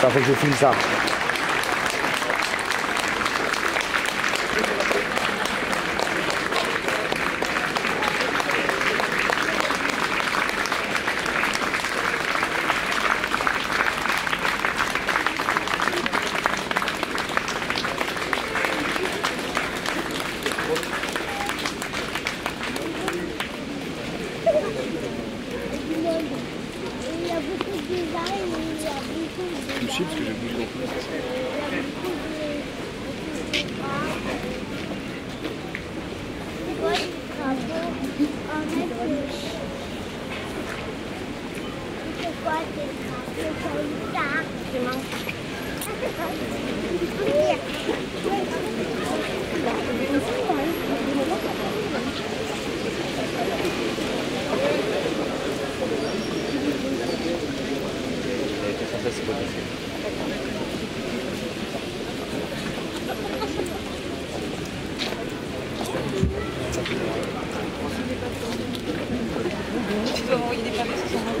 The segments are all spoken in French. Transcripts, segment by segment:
Attends, faut que je filme ça. Parce que j'ai bougé dans tous les sens. Tu dois envoyer des pavés sur son nom.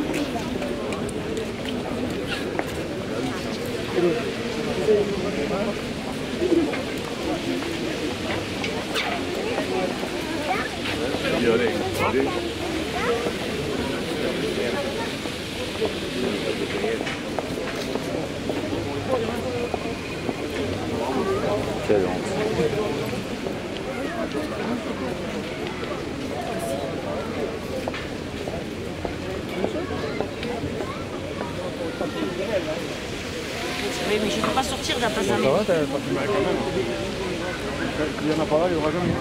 Quelle honte. Oui, mais je ne peux pas sortir d'un place à Ça va, t'as pas plus mal quand même. Il y en a pas là, il y aura jamais.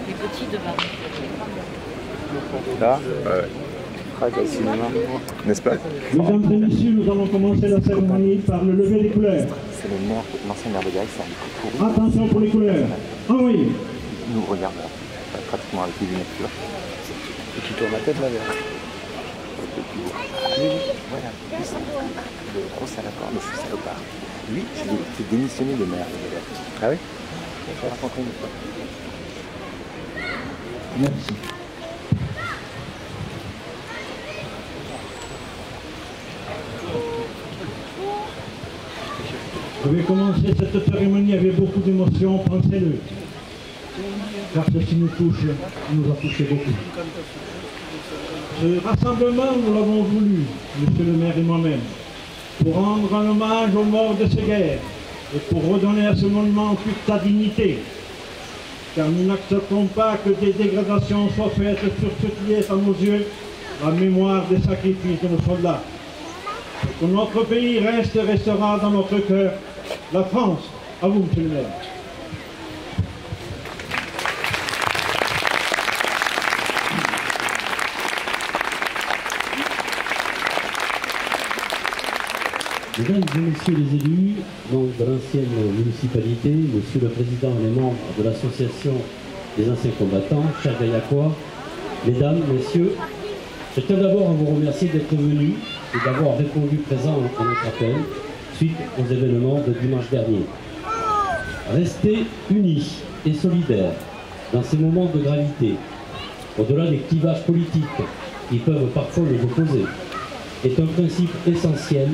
les petits de bas. Là ouais. Ah, quel cinéma. N'est-ce pas? Mesdames et messieurs, nous allons commencer la cérémonie par le lever des couleurs. C'est le maire, l'ancien maire de Gaï, c'est un peu pourri. Attention pour les couleurs. Envoyez. Il nous regarde là, pratiquement avec les lunettes, tu vois. Et tu tournes la tête là, vers. Oui, voilà. Le gros salopard, mais c'est salopard. Lui, c'est démissionné de maire. Ah oui? Je l'ai rencontré une fois. Merci. Je vais commencer cette cérémonie avec beaucoup d'émotion, pensez-le. Car ceci nous touche, nous a touché beaucoup. Ce rassemblement, nous l'avons voulu, monsieur le maire et moi-même, pour rendre un hommage aux morts de ces guerres et pour redonner à ce monument toute sa dignité. Car nous n'acceptons pas que des dégradations soient faites sur ce qui est, à nos yeux, la mémoire des sacrifices de nos soldats. Que notre pays restera dans notre cœur. La France, à vous, monsieur le maire. Mesdames et messieurs les élus, donc de l'ancienne municipalité, monsieur le président et les membres de l'association des anciens combattants, chers Gaillacois, mesdames, messieurs, je tiens d'abord à vous remercier d'être venus et d'avoir répondu présent à notre appel suite aux événements de dimanche dernier. Rester unis et solidaires dans ces moments de gravité, au-delà des clivages politiques qui peuvent parfois nous opposer, est un principe essentiel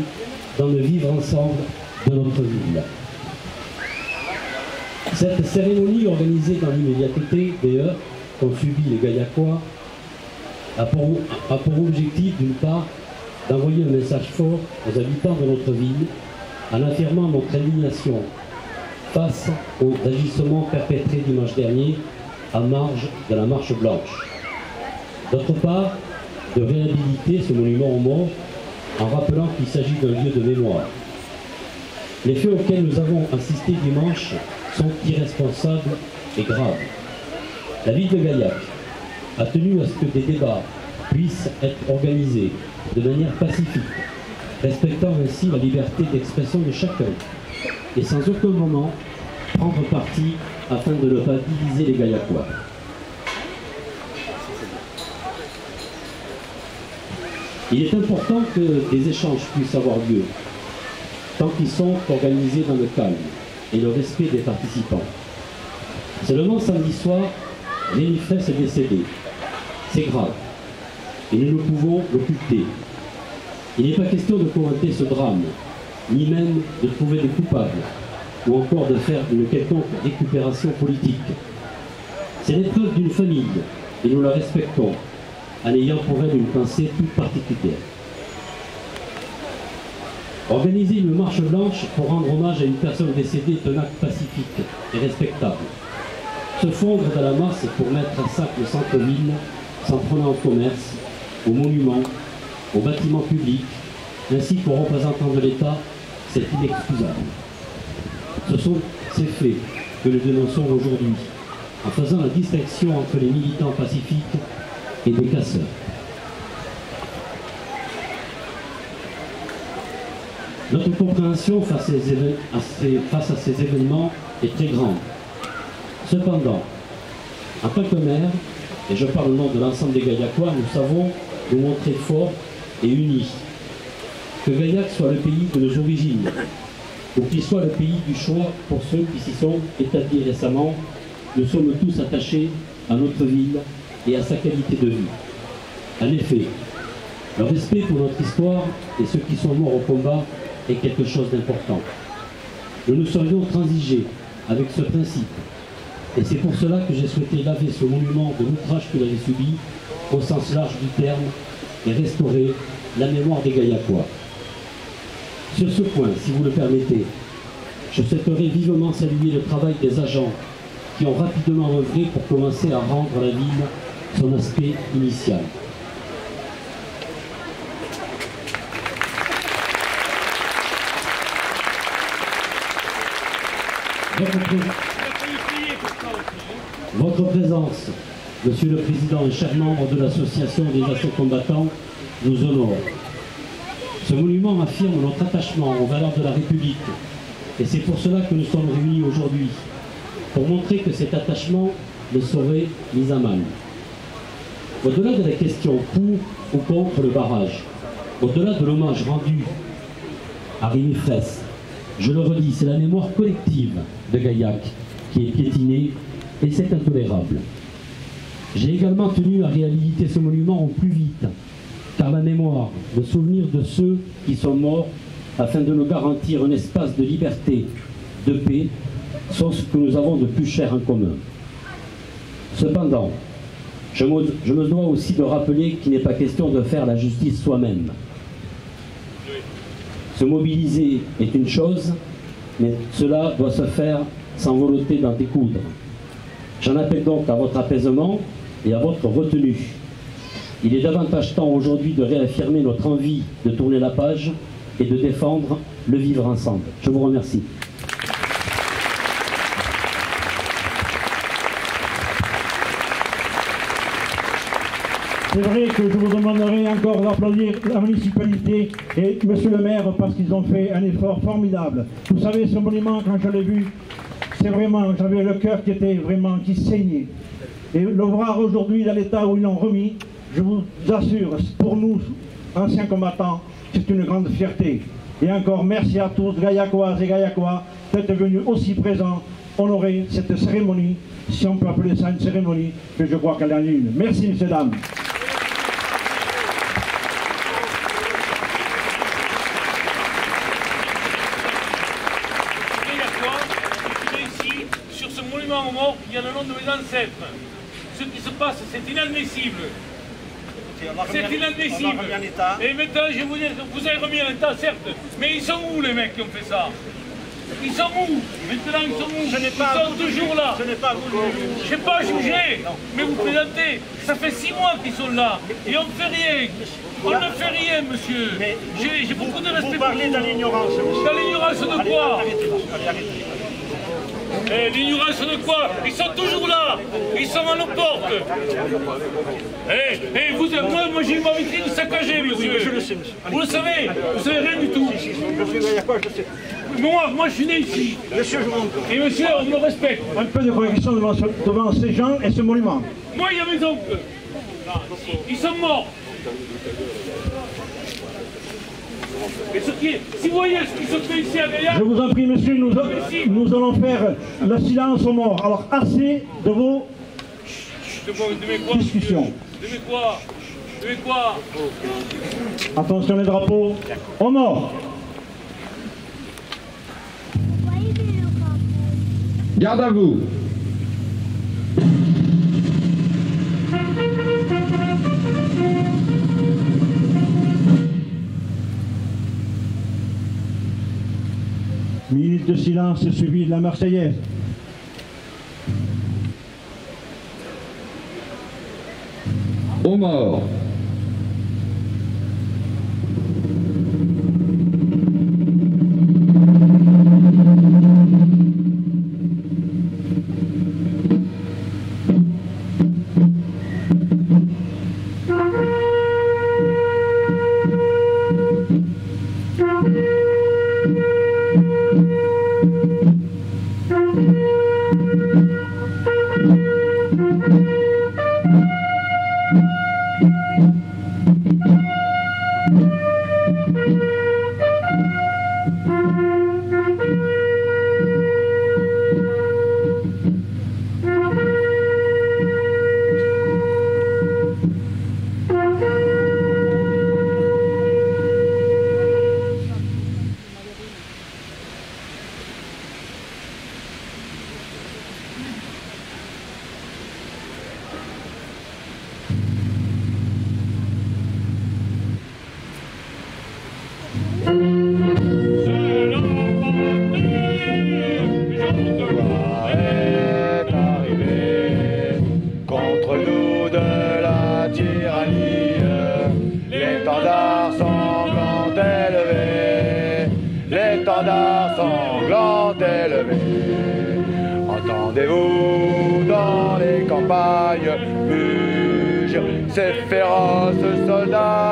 dans le vivre ensemble de notre ville. Cette cérémonie organisée dans l'immédiateté des heures qu'ont subi les Gaillacois a pour objectif d'une part d'envoyer un message fort aux habitants de notre ville en affirmant notre indignation face aux agissements perpétrés dimanche dernier à marge de la Marche Blanche. D'autre part, de réhabiliter ce monument aux morts en rappelant qu'il s'agit d'un lieu de mémoire. Les faits auxquels nous avons assisté dimanche sont irresponsables et graves. La ville de Gaillac a tenu à ce que des débats puissent être organisés de manière pacifique, respectant ainsi la liberté d'expression de chacun, et sans aucun moment prendre parti afin de ne pas diviser les Gaillacois. Il est important que des échanges puissent avoir lieu, tant qu'ils sont organisés dans le calme et le respect des participants. Seulement samedi soir, Rémi Fraisse est décédé. C'est grave, et nous ne pouvons l'occulter. Il n'est pas question de commenter ce drame, ni même de trouver des coupables, ou encore de faire une quelconque récupération politique. C'est l'épreuve d'une famille, et nous la respectons, en ayant pour elle une pensée toute particulière. Organiser une marche blanche pour rendre hommage à une personne décédée est un acte pacifique et respectable. Se fondre dans la masse pour mettre à sac le centre-ville, s'en prenant au commerce, aux monuments, aux bâtiments publics, ainsi qu'aux représentants de l'État, c'est inexcusable. Ce sont ces faits que nous dénonçons aujourd'hui, en faisant la distinction entre les militants pacifiques et des casseurs. Notre compréhension face à ces événements est très grande. Cependant, en tant que maire, et je parle au nom de l'ensemble des Gaillacois, nous savons nous montrer forts et unis. Que Gaillac soit le pays de nos origines, ou qu'il soit le pays du choix pour ceux qui s'y sont établis récemment, nous sommes tous attachés à notre ville et à sa qualité de vie. En effet, le respect pour notre histoire et ceux qui sont morts au combat est quelque chose d'important. Nous nous serions transigés avec ce principe, et c'est pour cela que j'ai souhaité laver ce monument de l'outrage qu'il avait subi au sens large du terme et restaurer la mémoire des Gaillacois. Sur ce point, si vous le permettez, je souhaiterais vivement saluer le travail des agents qui ont rapidement œuvré pour commencer à rendre la ville son aspect initial. Votre présence, Monsieur le Président et chers membres de l'Association des Assos Combattants, nous honore. Ce monument affirme notre attachement aux valeurs de la République et c'est pour cela que nous sommes réunis aujourd'hui, pour montrer que cet attachement ne saurait mis à mal. Au-delà de la question pour ou contre le barrage, au-delà de l'hommage rendu à Rémi Fraisse, je le redis, c'est la mémoire collective de Gaillac qui est piétinée et c'est intolérable. J'ai également tenu à réhabiliter ce monument au plus vite, car la mémoire, le souvenir de ceux qui sont morts, afin de nous garantir un espace de liberté, de paix, sont ce que nous avons de plus cher en commun. Cependant, je me dois aussi de rappeler qu'il n'est pas question de faire la justice soi-même. Se mobiliser est une chose, mais cela doit se faire sans volonté d'en découdre. J'en appelle donc à votre apaisement et à votre retenue. Il est davantage temps aujourd'hui de réaffirmer notre envie de tourner la page et de défendre le vivre ensemble. Je vous remercie. C'est vrai que je vous demanderai encore d'applaudir la municipalité et monsieur le maire parce qu'ils ont fait un effort formidable. Vous savez, ce monument, quand je l'ai vu, c'est vraiment, j'avais le cœur qui saignait. Et le voir aujourd'hui dans l'état où ils l'ont remis, je vous assure, pour nous, anciens combattants, c'est une grande fierté. Et encore merci à tous, Gaillacoises et Gaillacois, d'être venus aussi présents, honorer cette cérémonie, si on peut appeler ça une cérémonie, que je crois qu'elle en est une. Merci, messieurs, dames. Sur ce monument aux morts, il y a le nom de mes ancêtres. Ce qui se passe, c'est inadmissible. C'est inadmissible. Et maintenant, je vais vous dire que vous avez remis en état, certes, mais ils sont où les mecs qui ont fait ça? Ils sont où? Maintenant, ils sont où? Ils sont toujours là. Je n'ai pas voulu. Je n'ai pas jugé, mais vous plaisantez. Ça fait 6 mois qu'ils sont là et on ne fait rien. On ne fait rien, monsieur. J'ai beaucoup de respect pour vous. Vous parlez dans l'ignorance, monsieur. Dans l'ignorance de quoi? Arrêtez. L'ignorance de quoi? Ils sont toujours là. Ils sont à nos portes. Moi j'ai eu ma vitrine saccagée, monsieur. Je le sais, monsieur. Vous le savez? Vous savez rien du tout. Je sais. Moi je suis né ici. Monsieur, je m'en prie. Et monsieur, on me respecte. Un peu de correction devant ces gens et ce monument. Moi, il y a mes oncles. Ils sont morts. Et si vous voyez ce qui se fait ici à Gaillac... Je vous en prie, monsieur, nous allons faire le silence aux morts. Alors, assez de vos discussions. De quoi? Attention les drapeaux. Aux morts. Garde à vous. Minute de silence suivie de la Marseillaise. Aux morts. L'étendard sanglant élevé. Entendez-vous dans les campagnes mugir ces féroces soldats?